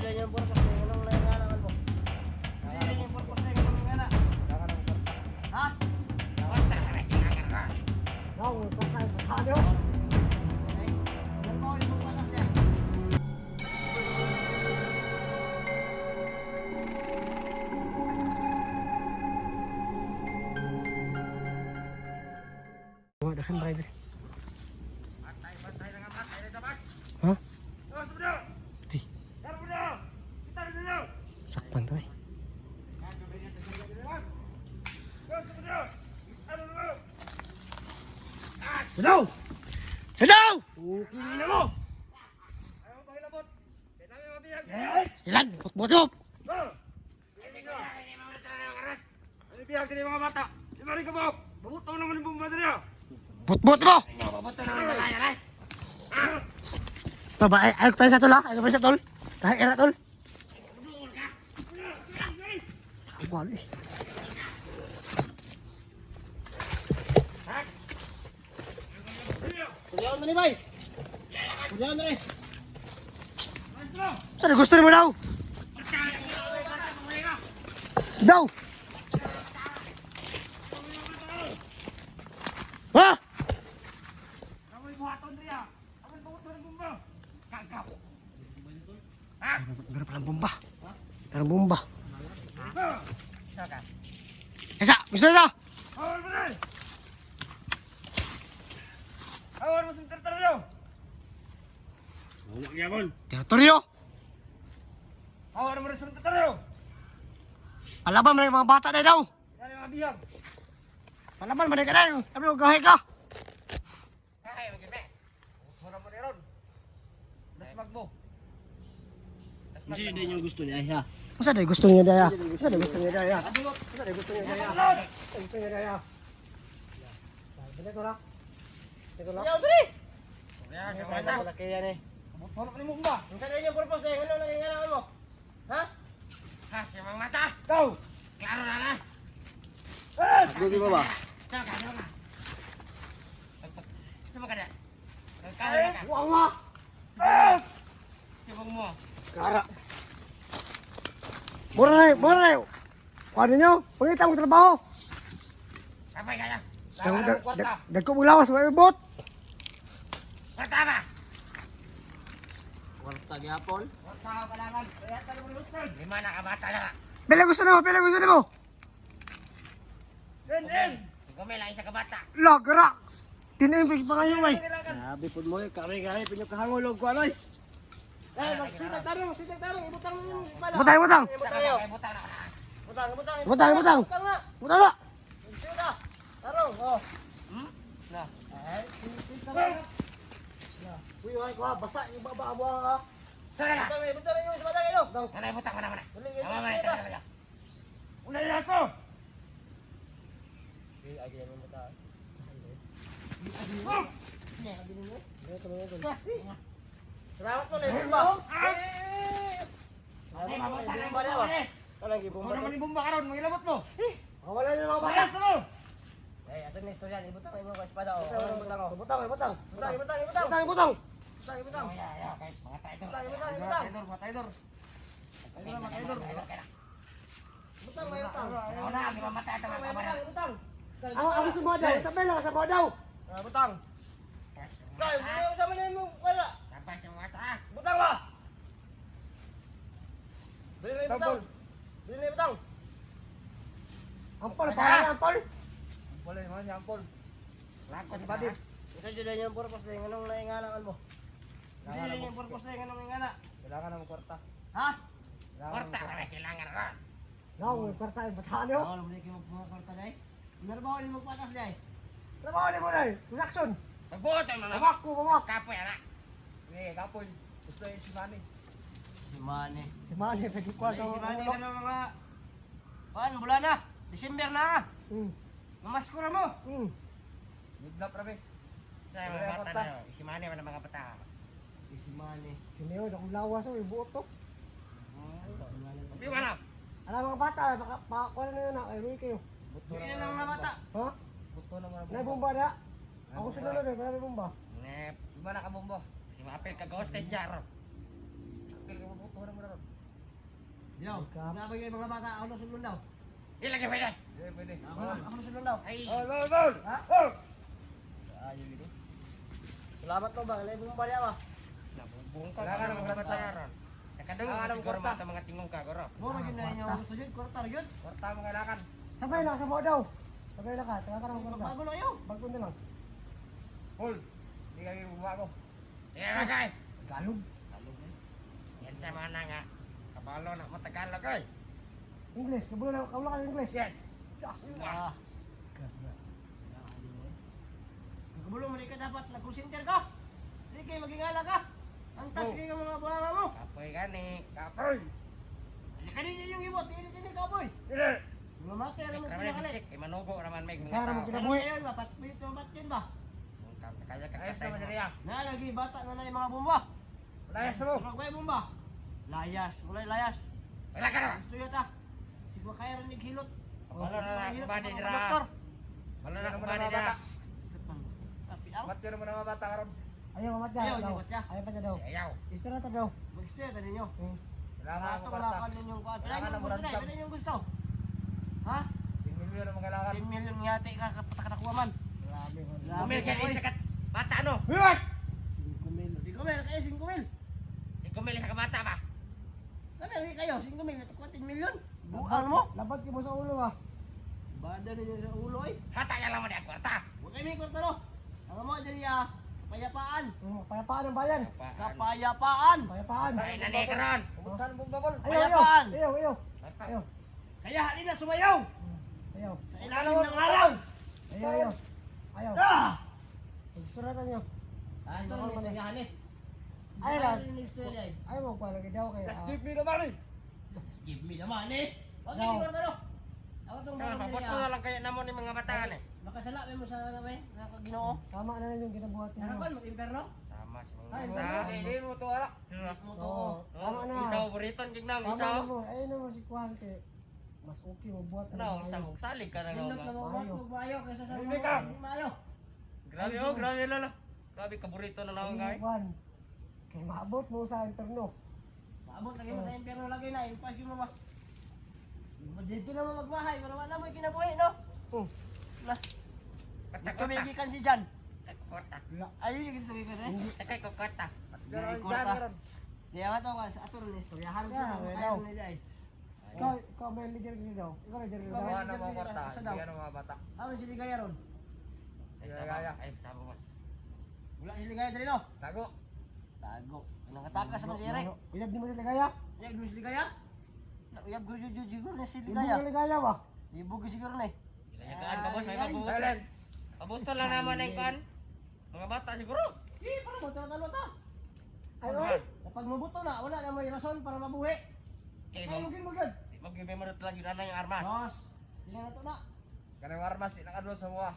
Sila yung purpose na yung anong nangangalangan mo. Sila yung purpose na yung anong nangangalangan. Ha? Kwarta na rin kailangan ka. No, kwarta ay patalo. Ano mo yung magpatas niya? Wala dasan driver. Patay lang ang patay na sa bas. Ha? Oh, sumunod! Di, Sumunod! Kita rin ninyo! sakpan to eh. Sadaw! Sadaw! Okay na mo! Ayaw mo hilabot! Kailangan yung mabiyag! Silan, bot-bot mo! Ano biyag din yung mga bata? Di ba rin ka mo? Mabuto naman yung bumba niya! Bot-bot mo! Mabuto naman yung malaya na! Baba, ayaw pa sa tol ha? Ayaw pa sa tol? Dahil era tol? Wala eh. Kuliawan na ni bay! Kuliawan na ni! Saan gusto mo daw? Daw! Ha? Amoy buhaton niya! Amoy mabuto ng bumba! Kagaw! Meron palang bomba. Meron bomba. Saka! Isa! Gusto nyo? Awar mo rin! Awar mo sa teritoryo! Huwag yabon! Teritoryo! Awar mo rin sa teritoryo! Palaban mo na yung mga bata na daw! Yan yung mga bihag! Palaban mo na ka na. Sabi mo, gahay ka. Ay, magkita! Muna mo rin ron! Dasmag mo! Hindi din yung gusto niya, ha? Masa na gusto niya daya? Masa na gusto niya daya? Masa na gusto niya daya? Gusto niya daya? Balik ko lang. Balik ko lang. Ayaw, dali! Yan, malaki yan eh. Tulog ni mo ba? Ang kanya yung purpose eh, ano lang yung kailangan mo? Ha? Ha, si Mang Mata! Go! Klaro na na! Buti mo ba? Sama ka, sama ka! Sama ka na! Kaya ka! Wawa! Sibong mo! Kara. Mura na yun, mura na yun. Kuha ninyo, pangita mo trabaho. Sabay kaya! Dagko mong lawas, may bot. Kwarta ba? Kwarta gyapon. Kwarta ka kailangan! Kaya ka naman gusto! Lima na kabata na! Pila gusto na mo, pila gusto na mo. Ren! Gumila isa kabata! Lagara. Tinayin pa kayo may. Sabi po mo, kari-kari, pinyok kahangulog ko ano eh. Eh, magsitag tarong! Sitag tarong! Ibutang yung bala! Butang, butang. Ibutang na! Ibutang na! Butang! Butang, butang. Butang na! Butang na. Ibutang na! Tarong! Oh! Na! Eh, sitag na! Uy, ay ko ha, basa yung baba mo ha. Tara na! Butang na yung isa batang ilo! Kanay butang mo na muna! Tama mo na ito! Una yung aso! Kasi! Salamat mo na yung bumba! Ano yung bumba na yung bumba na? Anong gibong Ano naman yung bumba ka ron? Mga ilabot mo! Wala na mga bata. Balas na mo! Eh, ato na istorya, ibutang ko yung espada o. Butang, butang. Ibutang! Ibutang! Butang, butang. Ibutang! Butang. Kahit mga taidor! Ibutang. Mga taidor! Mga taidor! Ibutang! May ibutang! Ako na, di ba matay ito mga kamara? Ibutang! Ako sa mga daw, sabay lang sa mga daw. Ibutang! Kaya, hindi mo sama na yung wala! Sabay sa mga ta! Ibutang ba? Bili na ibutang! Bili na ibutang! Ampol, pangalan ampol. Wala naman si Ampol. Lakot ba din? Isa dyan yung purpose na yung anong naingalangan mo. Hindi din yung purpose na yung anong ingana. Kailangan ng kwarta. Ha? Kwarta na may kailangan ka. Now, may kwarta yung bataan yun. Ako, hindi kayo magkwarta dahil. Meron ba ako din magpatas dyan? Trabaho ni mo na eh. Production. Magbuot ang mga Bamak ko, bamak. kapoy anak. Eh, kapoy. Gusto yung si Manny. Si Manny. Si Manny, nagkikuha sa Si Manny ulo. ka ng mga... Paano, bulan na? December na. Hmm. Mamasko na mo. Midnap rabi. Sa mga bata na yun. Si Manny man ang mga bata. Si Manny. Hindi yun, akong lawas oh, yung buot to. Piwa na. Ano mga bata, baka pakakuha na yun ay wiki yun. Hindi na lang mga bata. Ha? Buto na mga May bomba na? Ako sunod eh, wala may bomba. Iba na kabombo. Si Mapil ka ghost ay siya ron. Mapil ka mabuto na mo na ron. Yo, nabay yung mga bata, ako sulon daw. Di lagi pwede. Ako sulon daw. Ay. Ha? Ayaw gitu. Salamat mo ba? Alay mo ba niya ba? Nabubong ka. Wala ka naman kabasayaran. Nakadung ka siguro mata mga tingong ka, goro. Mo magin na inyo gusto yun, kortar yun. Korta mo kailangan. Sabay lang, sa mo daw. Sabay lang ka, taga ka ng korda. Bago na kayo. Bago na lang. Hul. Di kami bumago. Sige, magay. Galog. Yan sa mana nga. Kabalo na mo Tagalog oy. English, kabula ka ng English. Yes. Ah. Kabulong mo ka dapat nag-center ka. Hindi kayo magingala ka. Ang tas kayo mga buhanga mo. Kapoy gani. Kapoy. Hindi ka rin yung ibot. Hindi ka boy. Dili. Mamati Sik alam mo raman pinakalit. sik. Manugo raman may Isa raman gumataw. kinabuhi. Ayun, mapatpit yung bat yun ba? Kaya ka ayos naman diri ah. Na, lagi bata na yung mga bumba. Layas mo. Magway bumba. Layas, mulai layas. Wala ka na. Gusto yun ta. Siguro kaya rin naghilot. Balo na lang Hilot badi ang mga dira. doktor. Balo na lang badi dira. Tapi ang Matyo naman ang bata karon. Ayaw, mamat niya. Ayaw, Daw. mamat niya. Ayaw pa niya daw. Ayaw. Gusto na ta daw. mag-stay ta ninyo. Kailangan Ato mo wala karta. ka ninyong kuwan. Wala ka Pila na yung gusto muransam. na, pila yung gusto. Ha? 10 milyon naman kailangan. 10 million ngati ka kapatakakuha man. Grabe mo. Kumil ka isa ka bata no. 5 mil. Di ko meron kayo 5 mil. Si kumil sa kabata ba? Meron kayo 5 mil. Ito 10 million. Buang mo. Labat ka mo sa ulo ah. Bada ninyo sa ulo eh. Hata ka lang mo di kwarta. Huwag kayo may kwarta no. Ang mo dyan niya. Kapayapaan. Payapaan ng bayan. Kapayapaan. Payapaan. Ay nani karon. Umutan mo babol. Ayaw, ayaw. Payapaan. Ayaw, ayaw. Ayaw. Kaya halin na sumayaw. Ayaw. Sa ilalim ng araw. Ayaw, ayaw. Ayaw. Ah! Pagsuratan niyo. Ay, ito rin istoryahan eh. Ay lang. Ito rin istorya eh. Ayaw mo pa lagi daw kaya. Just give me the money. Just give me the money. Huwag No. kayo kwarta no. Ako itong Saan papoto na lang kaya namo ni mga bata ni. Makasala mo sa ano eh. Ginoo. Tama na lang yung ginabuhat niyo. Ano ba? Mag-imperno? Tama sa Ay, mga bata. hindi mo to ala. Mo to. Oo. Tama na. Isaw buriton gignang Tama isaw. na mo. Ayun na mo si Kwan kay mas okay mo buhat Ano, isaw salig ka na Sundot lang. na mo ba? Magbayo kaysa sa Hindi ka. Hindi maayo. Grabe oh, grabe lala. Grabe kaburito na naman kay. Kwan. Kay maabot mo sa interno. Maabot lagi mo sa imperno lagi na. Impas mo ba? Dito na mo magbahay. Wala na mo kinabuhi no? Na. Ito may gikan si Jan. Kota. Ayun yung ginto gikan eh. Takay ko kota. Dari kota. Di ako to sa ato rin istoryahan ko Yeah, sa well, kaya nila eh. Ikaw may leader niyo daw. Ikaw leader niyo Ikaw daw. may- Wala mo kwarta. Sa daw. Hindi ka mga bata. Amin si Ligaya ron. Ay sabang. Ay sabang mas. Wala si Ligaya dali no? Tago. Tago. Anong katakas naman si Eric? Uyab di mo sila kaya? Uyab dun si Ligaya? Uyab gujo siguro na si Ibu Ligaya. na ligaya ba? Ibog siguro na eh. Kaan pa boss may mabubuto. Mabuto lang naman ay kan. Mga bata siguro. Eh, para mo talo ta. Ay, oy. Kapag mabuto na, wala na may rason para mabuhi. Kay Kaya mo. mungkin mo yun. Magbibe mo lang yun na yung armas. Boss, tingnan na to na. Kanang armas inakadlot sa mga.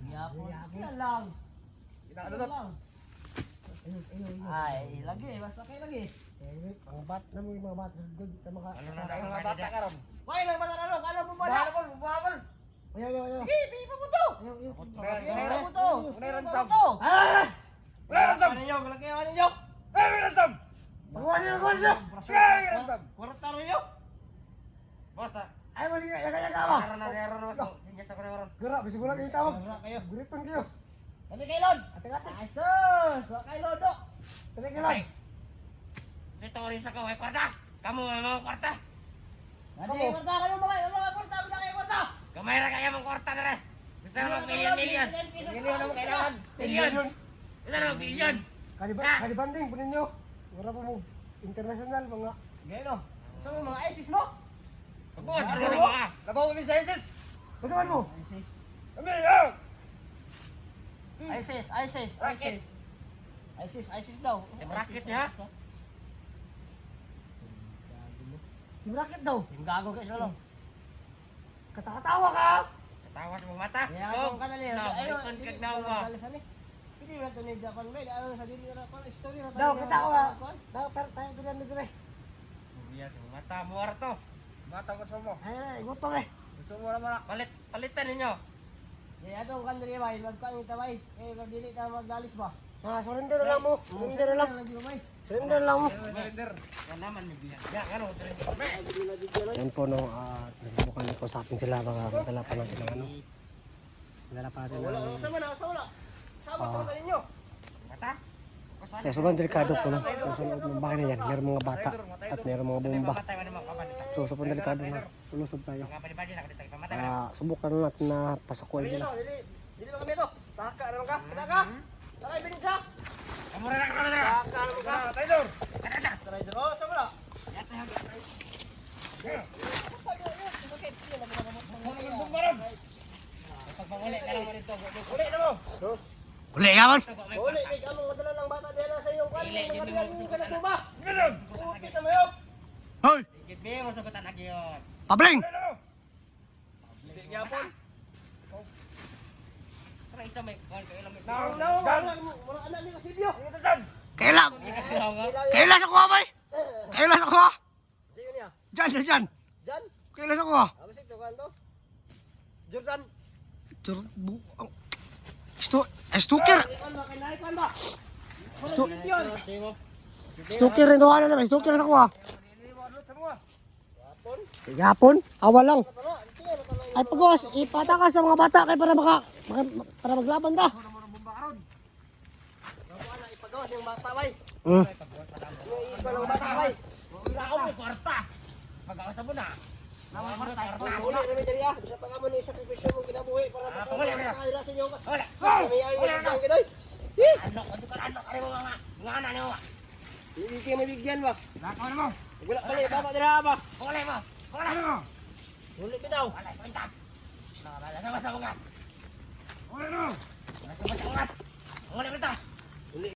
Yapon. Yan lang. Yan Inakadlot. lang. Ayun, ayun, ayun. Ay, lagi. Basta kayo lagi. Eh, mga bat na mo yung mga bat. Good na maka. Ano na daw mga bata karon? Why, nang bataralo? Ano po ba na? Buhabol, buhabol. Ayaw, ayaw, ayaw. Sige, bigay pa po to. Ayaw, ayaw. Bigay pa po to. Unay Bigay ransam. pa po to. Ah! Wala ransam. Ano ninyo? Kalagyan ninyo. Ay, may ransam. Pagwasin ang konsya! Ay, ransam. Kwarta rin ninyo. Boss, Ayaw mo sige, yaga-yaga ba? Karon na mas. Sinyas ako na karon. Gara, bisig ko lang yung tawag. Wala kayo. Guriton kayo. Kami kay Lord. Ate-ate. Ay, sus. Wala kay Lodo. Ate ka lang. Si Tori sa kaway kwarta. Kamu may mga kwarta. Hindi, kwarta ka nung mga kwarta. Wala kayo kwarta. Gamay ra kaya mga kwarta na rin. Gusto na mag milyon-milyon. Milyon na mo kailangan. Milyon. Gusto na mag bilyon. Kalibanding po ninyo. Wala po mo. International mga. Gano? Gusto mo mga ISIS mo? Pagbuhat, ano sa mga? Labaw kami sa ISIS. Kasaman mo? ISIS. Kami, ah! ISIS, ISIS, Racket. ISIS. ISIS daw. Yung racket niya? Yung racket daw. Yung gago kayo sila lang. Katakatawa ka! Katawa sa mga mata. Kaya Go. kung kanali, No, ayun, ipon hindi kag ko nawa. magalisan eh. Hindi na ito ni Japan Med, ano sa dili na kon story na Daw, katawa. Daw, pero tayo doon na dire. Iya, sa mga mata mo to. Mata ko sa mo. Ay, ay, gutom eh. Gusto mo naman palitan ninyo. Kaya atong kanali ba, wag pa ngita bay. Eh, pag dili ta magalis ba? Ah, surrender na lang mo. Surrender na lang. Lagi ba bay? Surrender lang mo. Surrender. Yan naman may bilang. Yan, ano, surrender. Yan po no, nagbubukan ko sa akin sila baka madala pa natin ng ano. Madala pa natin Wala, ng... sama na, sama na. Sama ko na ninyo. Mata? Kaya sobrang delikado po no. So, sunod ng bahay na yan, meron mga bata at meron mga bomba. Patay man mga kapan. So sobrang delikado na, lulusog tayo. Mga pali-pali na kaditay pamatay. Subukan natin na pasakuin Dili sila. no, dili lang kami to. Taka naman ka, taka. Taka ibinin siya. Kamura na kamura. Taka naman ka. Traidor. Rider, oh, sama na. Yato yung pagpanguli na lang mo dito. Uli na mo. Dos. Uli ka man. Uli, may kamong madala ng bata diyan sa iyong kwan. Dili, May dili madala mo yung ka na suba. Ganun. Ukit na mo yun. Hoy! Gibe mo sagutan lagi yun. Pabling! Hindi gyapon. Tara isa may kon kayo lang may. Mga anak ni Kasibyo. Kailan! Kailan sa kuha ba? Kailan sa kuha? Diyo niya. Diyan, diyan! Jan. Kailan sa kuha? Apa sih to kan to? Jordan. Stuker! Ikan ba kay naikan ba? Stuker rin doon na, stuker sa kuha. Yapon? Awa lang. Ay pagos, ipatakas sa mga bata kay para maglaban ta. Ipagawa yung bata bay. Hmm. Ikaw lang bata bay. Ako may kwarta. Pag-awas mo na. Nawa mo na kwarta. Uli na may diriya. Sa pagamo ni sakripisyo mo kinabuhi para makahira sa inyo. Wala. May ay ang gidoy. Ano ko dukan ano kare mo nga. Nga na niyo. Hindi kayo mabigyan ba? Nakaw na mo. Wala pa ni baba dira ba? Wala mo. Wala mo. Uli bitaw. Wala ko intap. Nakabala sa ungas. Wala mo. Wala sa ungas. Wala mo ta.